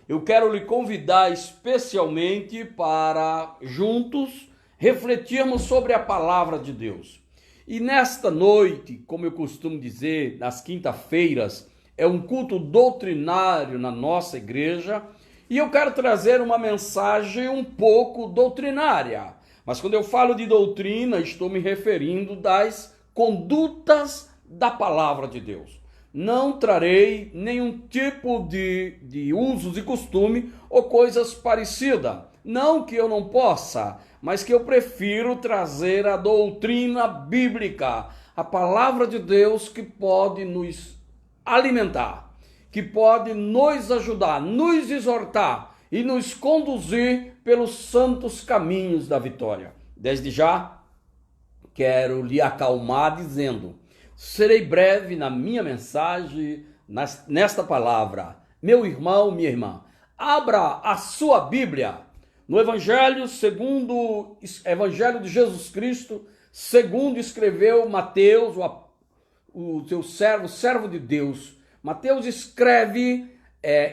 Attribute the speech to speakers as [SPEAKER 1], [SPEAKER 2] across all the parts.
[SPEAKER 1] eu quero lhe convidar especialmente para juntos refletirmos sobre a palavra de Deus. E nesta noite, como eu costumo dizer, nas quinta-feiras, é um culto doutrinário na nossa igreja, e eu quero trazer uma mensagem um pouco doutrinária. Mas quando eu falo de doutrina, estou me referindo das condutas da palavra de Deus. Não trarei nenhum tipo de usos e costume ou coisas parecidas. Não que eu não possa, mas que eu prefiro trazer a doutrina bíblica, a palavra de Deus que pode nos alimentar, que pode nos ajudar, nos exortar e nos conduzir pelos santos caminhos da vitória. Desde já, quero lhe acalmar dizendo: serei breve na minha mensagem, nesta palavra. Meu irmão, minha irmã, abra a sua Bíblia no Evangelho de Jesus Cristo, segundo escreveu Mateus, o seu servo de Deus. Mateus escreve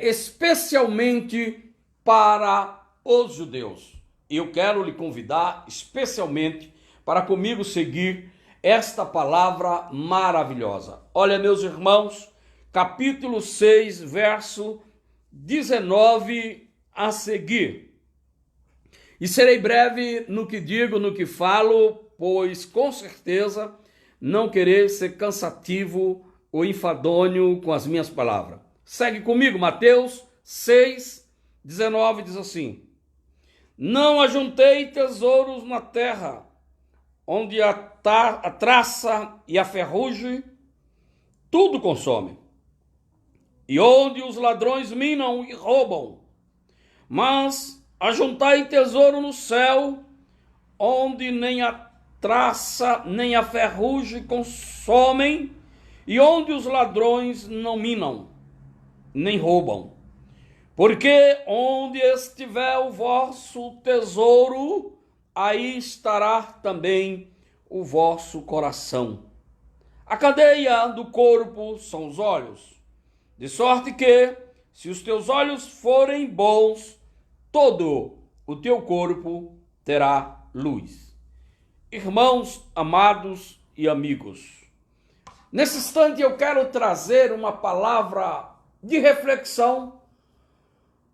[SPEAKER 1] especialmente para os judeus. Eu quero lhe convidar especialmente para comigo seguir esta palavra maravilhosa. Olha, meus irmãos, capítulo 6, verso 19 a seguir. E serei breve no que digo, no que falo, pois com certeza não querer ser cansativo ou enfadonho com as minhas palavras. Segue comigo, Mateus 6, 19 diz assim: não ajuntei tesouros na terra, onde a traça e a ferrugem tudo consome, e onde os ladrões minam e roubam. Mas ajuntai tesouro no céu, onde nem a traça nem a ferrugem consomem, e onde os ladrões não minam, nem roubam. Porque onde estiver o vosso tesouro, aí estará também o vosso coração. A cadeia do corpo são os olhos, de sorte que, se os teus olhos forem bons, todo o teu corpo terá luz. Irmãos amados e amigos, nesse instante eu quero trazer uma palavra de reflexão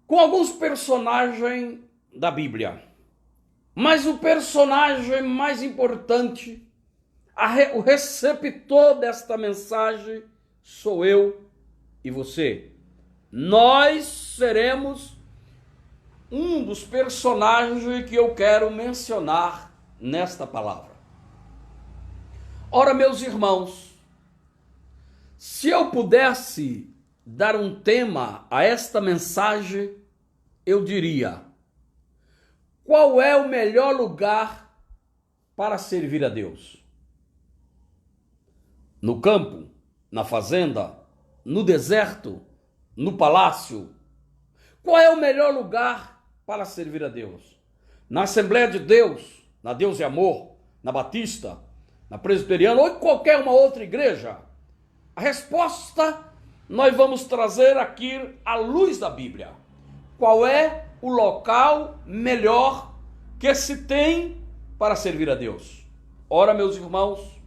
[SPEAKER 1] com alguns personagens da Bíblia. Mas o personagem mais importante, o receptor desta mensagem, sou eu e você. Nós seremos um dos personagens que eu quero mencionar nesta palavra. Ora, meus irmãos, se eu pudesse dar um tema a esta mensagem, eu diria: qual é o melhor lugar para servir a Deus? No campo, na fazenda, no deserto, no palácio? Qual é o melhor lugar para servir a Deus? Na Assembleia de Deus, na Deus e Amor, na Batista, na Presbiteriana ou em qualquer uma outra igreja? A resposta nós vamos trazer aqui à luz da Bíblia. Qual é o local melhor que se tem para servir a Deus? Ora, meus irmãos,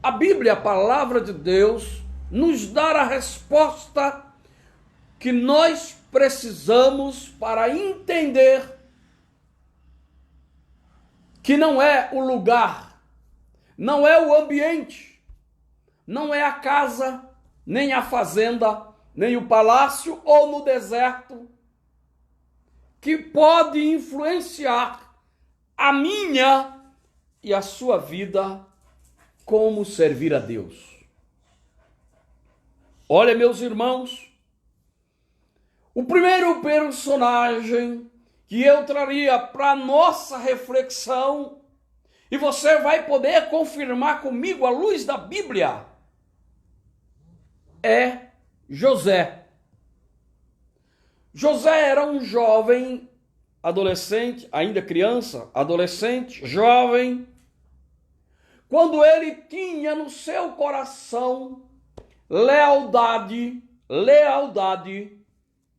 [SPEAKER 1] a Bíblia, a palavra de Deus, nos dá a resposta que nós precisamos para entender que não é o lugar, não é o ambiente, não é a casa, nem a fazenda, nem o palácio ou no deserto que pode influenciar a minha e a sua vida como servir a Deus. Olha, meus irmãos, o primeiro personagem que eu traria para nossa reflexão, e você vai poder confirmar comigo à luz da Bíblia, é José. José era um jovem adolescente, ainda criança, adolescente, jovem, quando ele tinha no seu coração lealdade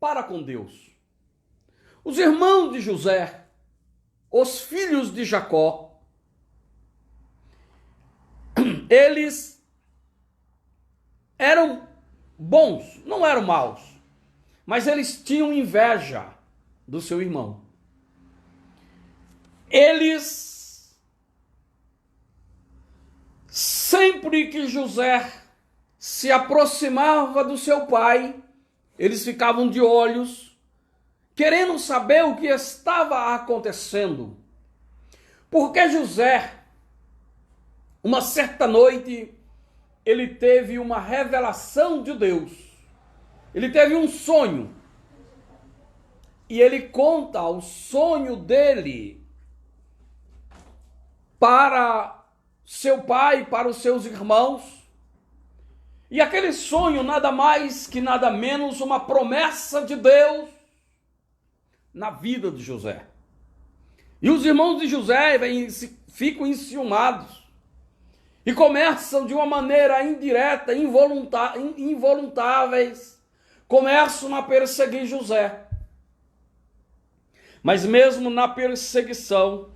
[SPEAKER 1] para com Deus. Os irmãos de José, os filhos de Jacó, eles eram bons, não eram maus, mas eles tinham inveja do seu irmão. Eles, sempre que José se aproximava do seu pai, eles ficavam de olhos, querendo saber o que estava acontecendo. Porque José, uma certa noite, ele teve uma revelação de Deus. Ele teve um sonho. E ele conta o sonho dele para seu pai, para os seus irmãos. E aquele sonho nada mais que nada menos uma promessa de Deus na vida de José. E os irmãos de José ficam enciumados e começam de uma maneira indireta, involuntáveis, começam a perseguir José. Mas mesmo na perseguição,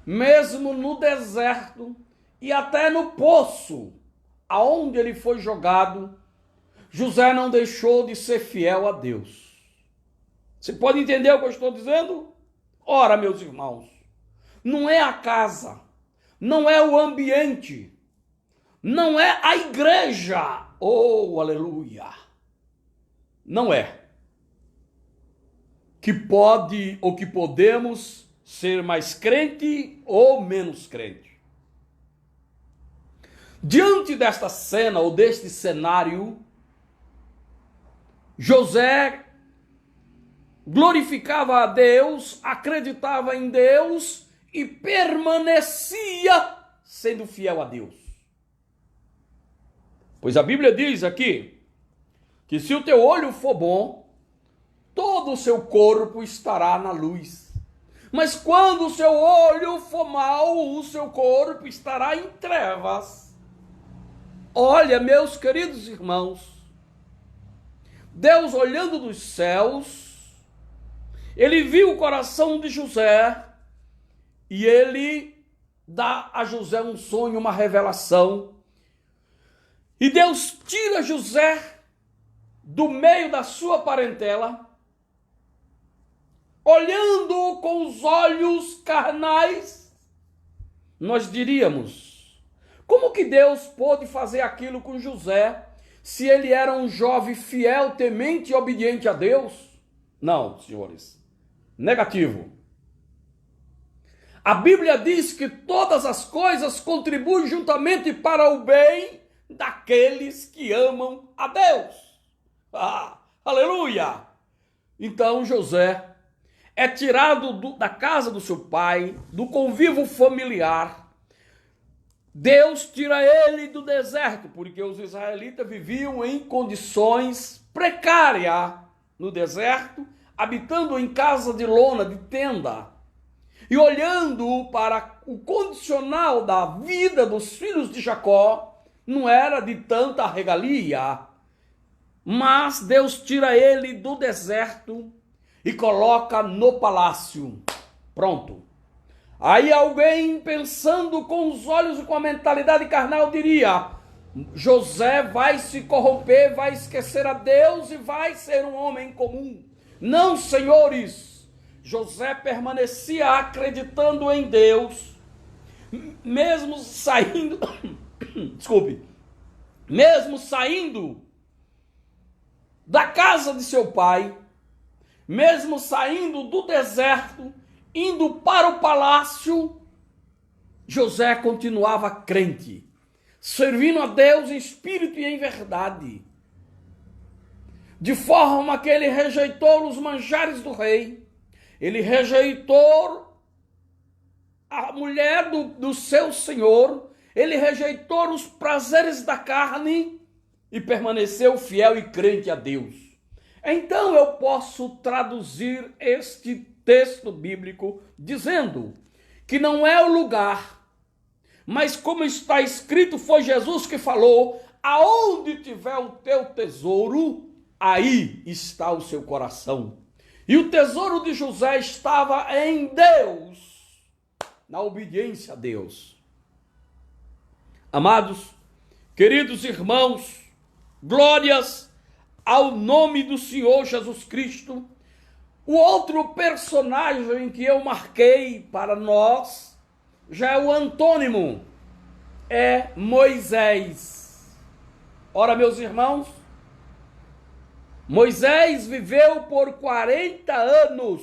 [SPEAKER 1] mesmo no deserto e até no poço aonde ele foi jogado, José não deixou de ser fiel a Deus. Você pode entender o que eu estou dizendo? Ora, meus irmãos, não é a casa, não é o ambiente, não é a igreja, oh, aleluia, não é, que pode ou que podemos ser mais crente ou menos crente. Diante desta cena ou deste cenário, José glorificava a Deus, acreditava em Deus e permanecia sendo fiel a Deus. Pois a Bíblia diz aqui que se o teu olho for bom, todo o seu corpo estará na luz. Mas quando o seu olho for mau, o seu corpo estará em trevas. Olha, meus queridos irmãos, Deus olhando dos céus, ele viu o coração de José e ele dá a José um sonho, uma revelação. E Deus tira José do meio da sua parentela, olhando com os olhos carnais, nós diríamos, como que Deus pôde fazer aquilo com José, se ele era um jovem fiel, temente e obediente a Deus? Não, senhores, negativo. A Bíblia diz que todas as coisas contribuem juntamente para o bem daqueles que amam a Deus. Ah, aleluia! Então José é tirado da casa do seu pai, do convívio familiar. Deus tira ele do deserto, porque os israelitas viviam em condições precárias no deserto, habitando em casa de lona, de tenda. E olhando para o condicional da vida dos filhos de Jacó, não era de tanta regalia. Mas Deus tira ele do deserto e coloca no palácio. Pronto. Aí alguém pensando com os olhos e com a mentalidade carnal diria, José vai se corromper, vai esquecer a Deus e vai ser um homem comum. Não, senhores, José permanecia acreditando em Deus, mesmo saindo, mesmo saindo da casa de seu pai, mesmo saindo do deserto, indo para o palácio, José continuava crente, servindo a Deus em espírito e em verdade, de forma que ele rejeitou os manjares do rei, ele rejeitou a mulher do seu senhor, ele rejeitou os prazeres da carne e permaneceu fiel e crente a Deus. Então eu posso traduzir este texto bíblico dizendo que não é o lugar, mas como está escrito, foi Jesus que falou, aonde tiver o teu tesouro, aí está o seu coração. E o tesouro de José estava em Deus, na obediência a Deus. Amados, queridos irmãos, glórias ao nome do Senhor Jesus Cristo. O outro personagem que eu marquei para nós já é o antônimo, é Moisés. Ora, meus irmãos, Moisés viveu por 40 anos.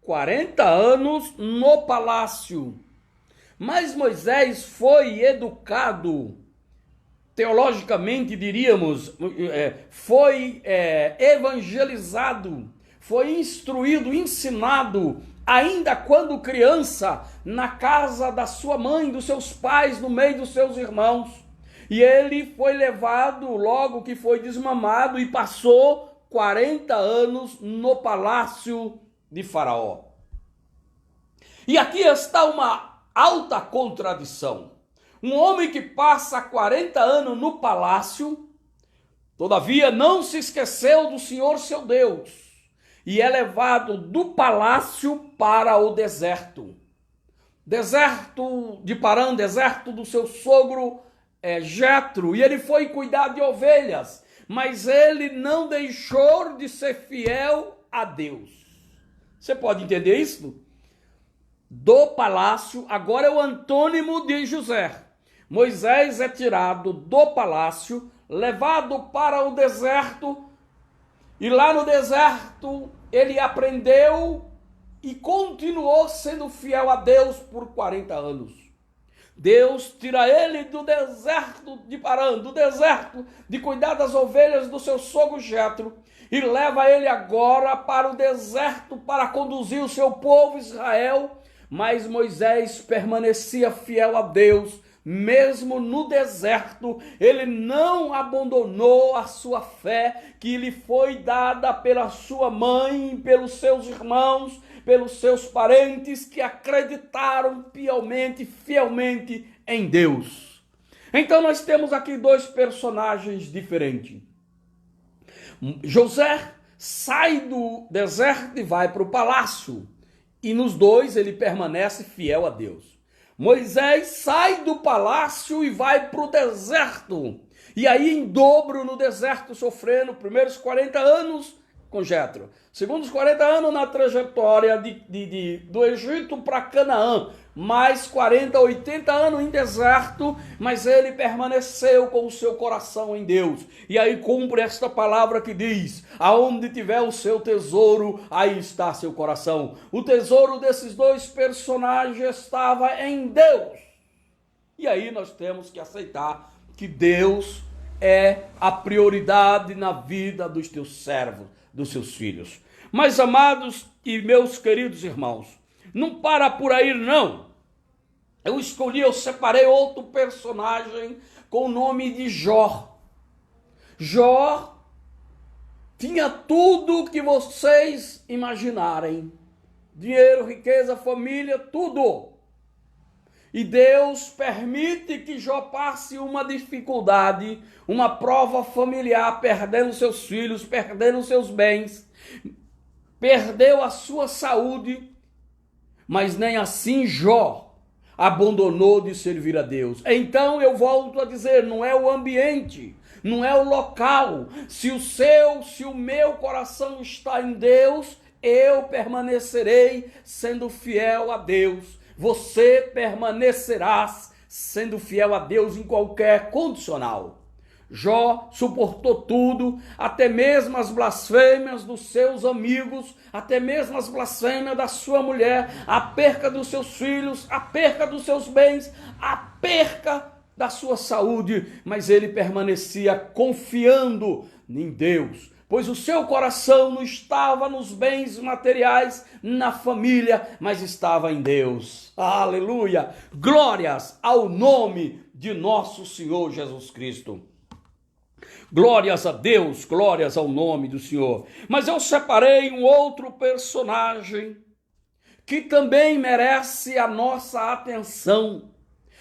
[SPEAKER 1] 40 anos no palácio. Mas Moisés foi educado, teologicamente diríamos, foi evangelizado, foi instruído, ensinado, ainda quando criança, na casa da sua mãe, dos seus pais, no meio dos seus irmãos. E ele foi levado logo que foi desmamado e passou 40 anos no palácio de Faraó. E aqui está uma alta contradição. Um homem que passa 40 anos no palácio, todavia não se esqueceu do Senhor seu Deus, e é levado do palácio para o deserto. Deserto de Parã, deserto do seu sogro Jetro, e ele foi cuidar de ovelhas, mas ele não deixou de ser fiel a Deus. Você pode entender isso? Do palácio, agora é o antônimo de José. Moisés é tirado do palácio, levado para o deserto, e lá no deserto ele aprendeu e continuou sendo fiel a Deus por 40 anos. Deus tira ele do deserto de Parã, do deserto de cuidar das ovelhas do seu sogro Jetro, e leva ele agora para o deserto para conduzir o seu povo Israel. Mas Moisés permanecia fiel a Deus, mesmo no deserto. Ele não abandonou a sua fé que lhe foi dada pela sua mãe, pelos seus irmãos, pelos seus parentes que acreditaram piamente, fielmente em Deus. Então nós temos aqui dois personagens diferentes. José sai do deserto e vai para o palácio. E nos dois ele permanece fiel a Deus. Moisés sai do palácio e vai para o deserto. E aí em dobro no deserto, sofrendo primeiros 40 anos com Jetro. Segundos 40 anos na trajetória do Egito para Canaã. Mais 40, 80 anos em deserto, mas ele permaneceu com o seu coração em Deus. E aí cumpre esta palavra que diz: aonde tiver o seu tesouro, aí está seu coração. O tesouro desses dois personagens estava em Deus. E aí nós temos que aceitar que Deus é a prioridade na vida dos teus servos, dos seus filhos. Mas, amados e meus queridos irmãos, não para por aí não. Eu separei outro personagem com o nome de Jó. Jó tinha tudo que vocês imaginarem. Dinheiro, riqueza, família, tudo. E Deus permite que Jó passe uma dificuldade, uma prova familiar, perdendo seus filhos, perdendo seus bens, perdeu a sua saúde, mas nem assim Jó abandonou de servir a Deus. Então eu volto a dizer, não é o ambiente, não é o local. Se o meu coração está em Deus, eu permanecerei sendo fiel a Deus. Você permanecerás sendo fiel a Deus em qualquer condicional. Jó suportou tudo, até mesmo as blasfêmias dos seus amigos, até mesmo as blasfêmias da sua mulher, a perca dos seus filhos, a perca dos seus bens, a perca da sua saúde, mas ele permanecia confiando em Deus, pois o seu coração não estava nos bens materiais, na família, mas estava em Deus. Aleluia! Glórias ao nome de nosso Senhor Jesus Cristo. Glórias a Deus, glórias ao nome do Senhor. Mas eu separei um outro personagem que também merece a nossa atenção.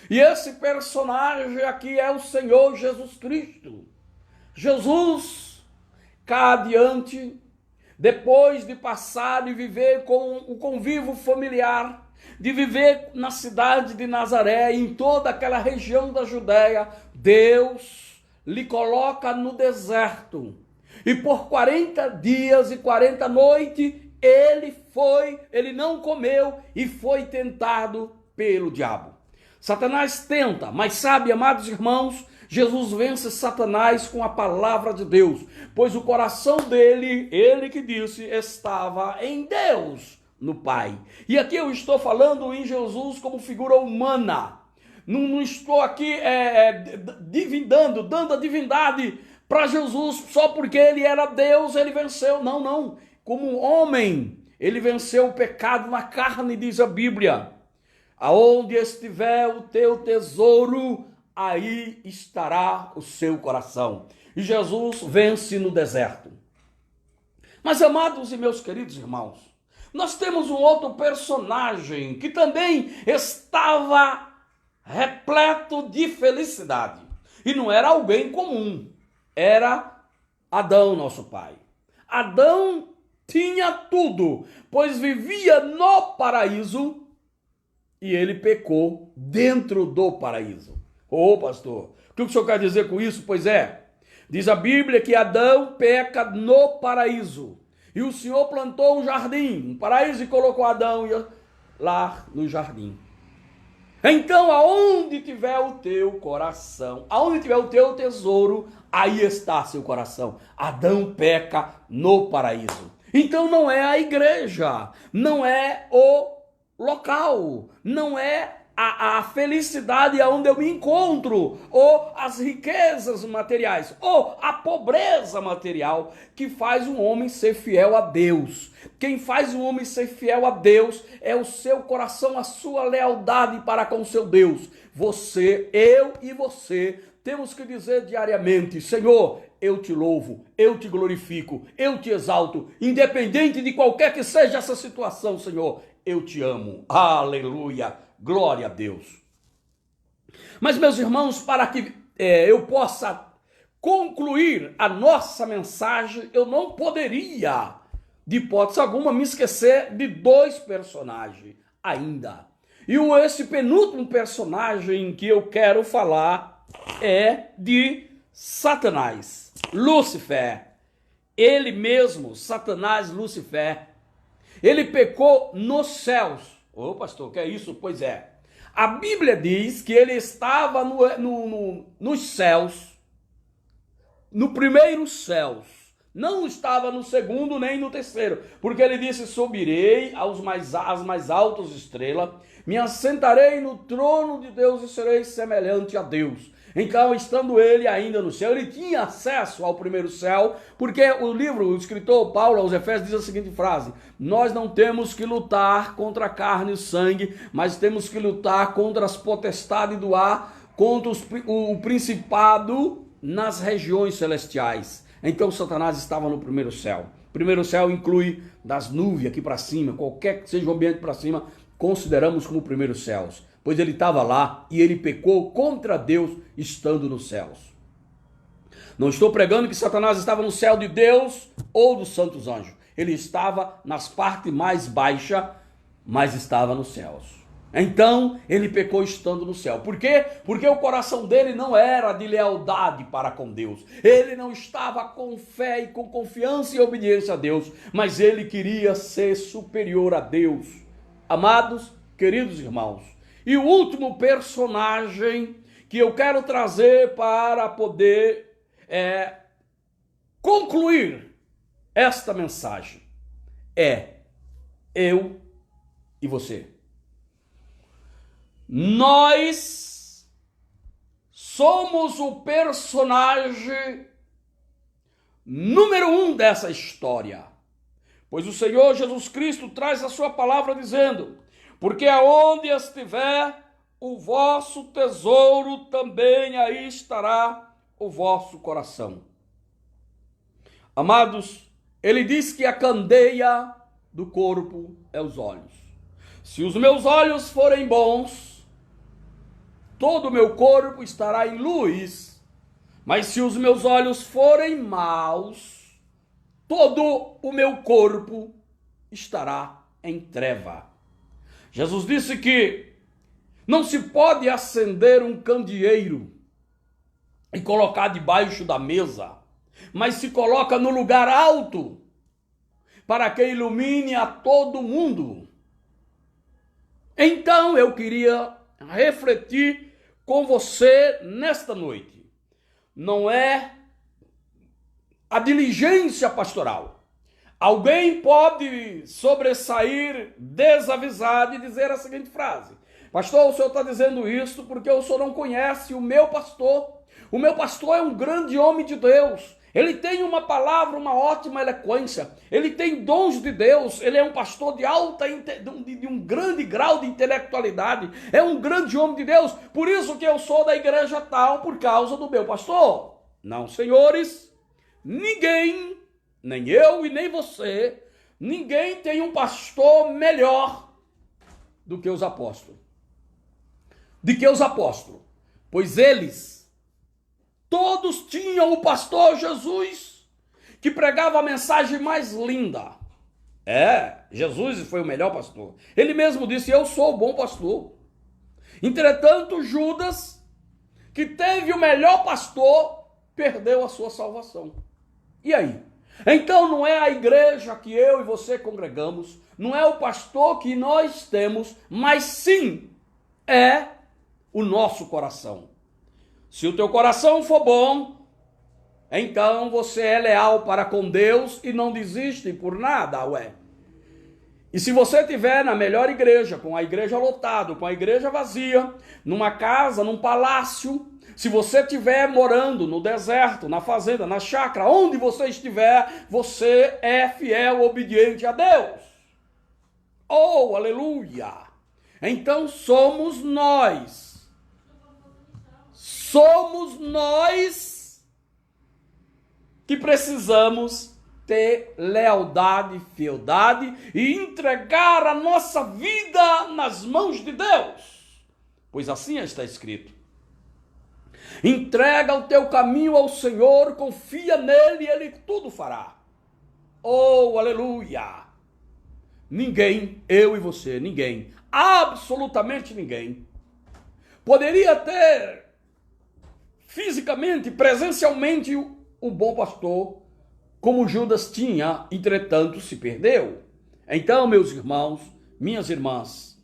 [SPEAKER 1] E esse personagem aqui é o Senhor Jesus Cristo. Jesus cá adiante, depois de passar e viver com o convívio familiar, de viver na cidade de Nazaré, em toda aquela região da Judéia, Deus lhe coloca no deserto. E por 40 dias e 40 noites, ele não comeu e foi tentado pelo diabo. Satanás tenta, mas sabe, amados irmãos, Jesus vence Satanás com a palavra de Deus, pois o coração dele, ele que disse, estava em Deus, no Pai. E aqui eu estou falando em Jesus como figura humana. Não estou aqui dando a divindade para Jesus só porque ele era Deus, ele venceu. Não. Como homem, ele venceu o pecado na carne, diz a Bíblia. Aonde estiver o teu tesouro, aí estará o seu coração. E Jesus vence no deserto. Mas, amados e meus queridos irmãos, nós temos um outro personagem que também estava repleto de felicidade. E não era alguém comum, era Adão, nosso pai. Adão tinha tudo, pois vivia no paraíso e ele pecou dentro do paraíso. Ô pastor, o que o senhor quer dizer com isso? Pois é, diz a Bíblia que Adão peca no paraíso. E o Senhor plantou um jardim, um paraíso, e colocou Adão lá no jardim. Então, aonde tiver o teu coração, aonde tiver o teu tesouro, aí está seu coração. Adão peca no paraíso. Então não é a igreja, não é o local, não é a felicidade aonde eu me encontro, ou as riquezas materiais, ou a pobreza material que faz um homem ser fiel a Deus. Quem faz um homem ser fiel a Deus é o seu coração, a sua lealdade para com o seu Deus. Você, eu e você temos que dizer diariamente: Senhor, eu te louvo, eu te glorifico, eu te exalto, independente de qualquer que seja essa situação, Senhor, eu te amo. Aleluia, glória a Deus. Mas, meus irmãos, para que eu possa concluir a nossa mensagem, eu não poderia, de hipótese alguma, me esquecer de dois personagens ainda. E esse penúltimo personagem que eu quero falar é de Satanás, Lúcifer. Ele mesmo, Satanás, Lúcifer, ele pecou nos céus. Ô pastor, o que é isso? Pois é. A Bíblia diz que ele estava nos céus, no primeiro céus. Não estava no segundo nem no terceiro. Porque ele disse: subirei às mais altas estrelas, me assentarei no trono de Deus e serei semelhante a Deus. Então, estando ele ainda no céu, ele tinha acesso ao primeiro céu, porque o escritor Paulo aos Efésios diz a seguinte frase: nós não temos que lutar contra a carne e sangue, mas temos que lutar contra as potestades do ar, contra o principado nas regiões celestiais. Então, Satanás estava no primeiro céu. O primeiro céu inclui das nuvens aqui para cima, qualquer que seja o ambiente para cima, consideramos como primeiro céus. Pois ele estava lá e ele pecou contra Deus estando nos céus. Não estou pregando que Satanás estava no céu de Deus ou dos santos anjos. Ele estava nas partes mais baixas, mas estava nos céus. Então, ele pecou estando no céu. Por quê? Porque o coração dele não era de lealdade para com Deus. Ele não estava com fé e com confiança e obediência a Deus, mas ele queria ser superior a Deus. Amados, queridos irmãos, e o último personagem que eu quero trazer para poder concluir esta mensagem é eu e você. Nós somos o personagem número 1 dessa história, pois o Senhor Jesus Cristo traz a sua palavra dizendo: porque aonde estiver o vosso tesouro, também aí estará o vosso coração. Amados, ele diz que a candeia do corpo é os olhos. Se os meus olhos forem bons, todo o meu corpo estará em luz. Mas se os meus olhos forem maus, todo o meu corpo estará em treva. Jesus disse que não se pode acender um candeeiro e colocar debaixo da mesa, mas se coloca no lugar alto para que ilumine a todo mundo. Então eu queria refletir com você nesta noite. Não é a diligência pastoral. Alguém pode sobressair desavisado e dizer a seguinte frase: pastor, o senhor está dizendo isso porque o senhor não conhece o meu pastor. O meu pastor é um grande homem de Deus. Ele tem uma palavra, uma ótima eloquência. Ele tem dons de Deus. Ele é um pastor de um grande grau de intelectualidade. É um grande homem de Deus. Por isso que eu sou da igreja tal, por causa do meu pastor. Não, senhores. Ninguém, nem eu e nem você, ninguém tem um pastor melhor do que os apóstolos. Pois eles todos tinham o pastor Jesus, que pregava a mensagem mais linda. Jesus foi o melhor pastor. Ele mesmo disse: eu sou o bom pastor. Entretanto, Judas, que teve o melhor pastor, perdeu a sua salvação. E aí? Então não é a igreja que eu e você congregamos, não é o pastor que nós temos, mas sim é o nosso coração. Se o teu coração for bom, então você é leal para com Deus e não desiste por nada, E se você estiver na melhor igreja, com a igreja lotada, com a igreja vazia, numa casa, num palácio, se você estiver morando no deserto, na fazenda, na chácara, onde você estiver, você é fiel, obediente a Deus. Oh, aleluia! Então somos nós que precisamos ter lealdade, fieldade e entregar a nossa vida nas mãos de Deus. Pois assim está escrito. Entrega o teu caminho ao Senhor, confia nele e ele tudo fará. Oh, aleluia! Ninguém, eu e você, ninguém, absolutamente ninguém, poderia ter fisicamente, presencialmente o bom pastor, como Judas tinha, entretanto se perdeu. Então, meus irmãos, minhas irmãs,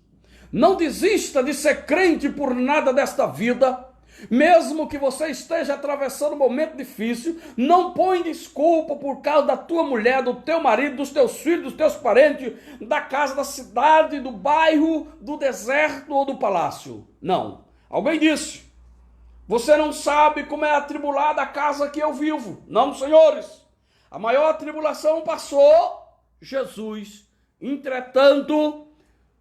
[SPEAKER 1] não desista de ser crente por nada desta vida. Mesmo que você esteja atravessando um momento difícil, não põe desculpa por causa da tua mulher, do teu marido, dos teus filhos, dos teus parentes, da casa, da cidade, do bairro, do deserto ou do palácio. Não. Alguém disse: você não sabe como é atribulada a casa que eu vivo. Não, senhores. A maior tribulação passou Jesus. Entretanto,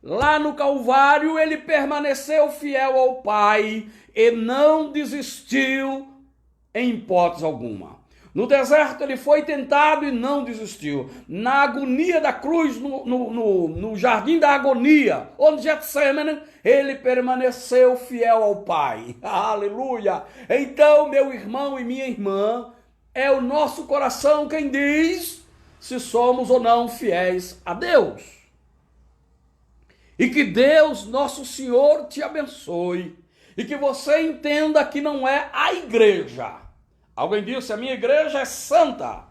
[SPEAKER 1] lá no Calvário, ele permaneceu fiel ao Pai e não desistiu em hipótese alguma. No deserto ele foi tentado e não desistiu. Na agonia da cruz, no jardim da agonia, onde Getsemane, ele permaneceu fiel ao Pai. Aleluia! Então, meu irmão e minha irmã, é o nosso coração quem diz se somos ou não fiéis a Deus. E que Deus, nosso Senhor, te abençoe. E que você entenda que não é a igreja. Alguém disse: a minha igreja é santa.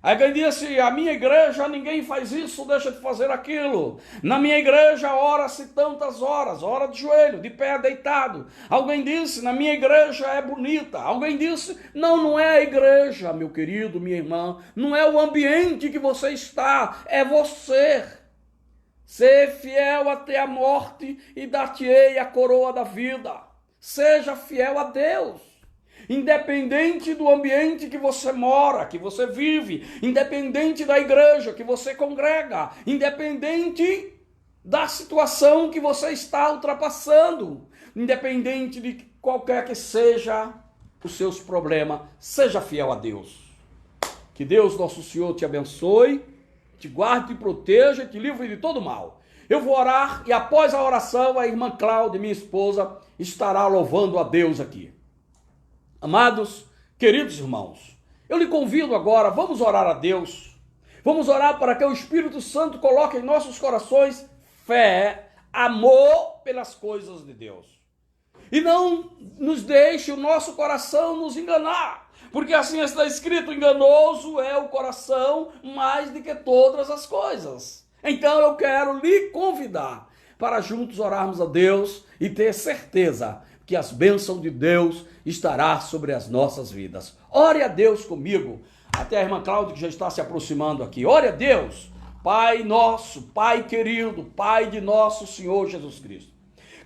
[SPEAKER 1] Alguém disse: a minha igreja ninguém faz isso, deixa de fazer aquilo. Na minha igreja ora-se tantas horas, ora de joelho, de pé, deitado. Alguém disse: na minha igreja é bonita. Alguém disse: não é a igreja, meu querido, minha irmã. Não é o ambiente que você está, é você. Ser fiel até a morte e dar-te-ei a coroa da vida. Seja fiel a Deus, independente do ambiente que você mora, que você vive, independente da igreja que você congrega, independente da situação que você está ultrapassando, independente de qualquer que seja os seus problemas, seja fiel a Deus. Que Deus, nosso Senhor, te abençoe, te guarde, te proteja, te livre de todo mal. Eu vou orar e após a oração a irmã Cláudia, minha esposa, estará louvando a Deus aqui. Amados, queridos irmãos, eu lhe convido agora, vamos orar a Deus. Vamos orar para que o Espírito Santo coloque em nossos corações fé, amor pelas coisas de Deus. E não nos deixe o nosso coração nos enganar, porque assim está escrito: enganoso é o coração mais do que todas as coisas. Então eu quero lhe convidar para juntos orarmos a Deus e ter certeza que as bênçãos de Deus estará sobre as nossas vidas. Ore a Deus comigo. Até a irmã Cláudia que já está se aproximando aqui. Ore a Deus. Pai nosso, Pai querido, Pai de nosso Senhor Jesus Cristo.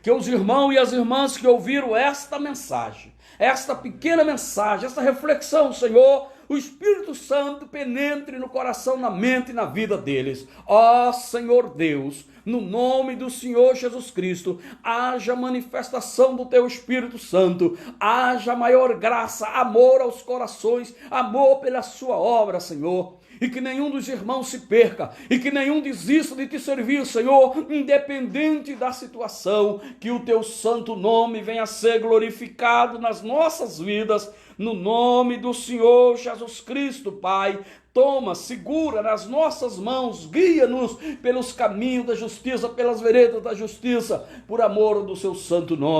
[SPEAKER 1] Que os irmãos e as irmãs que ouviram esta mensagem, esta pequena mensagem, esta reflexão, Senhor, o Espírito Santo penetre no coração, na mente e na vida deles. Ó Senhor Deus, no nome do Senhor Jesus Cristo, haja manifestação do teu Espírito Santo, haja maior graça, amor aos corações, amor pela sua obra, Senhor. E que nenhum dos irmãos se perca, e que nenhum desista de te servir, Senhor, independente da situação. Que o teu santo nome venha a ser glorificado nas nossas vidas, no nome do Senhor Jesus Cristo, Pai. Toma, segura nas nossas mãos, guia-nos pelos caminhos da justiça, pelas veredas da justiça, por amor do seu santo nome.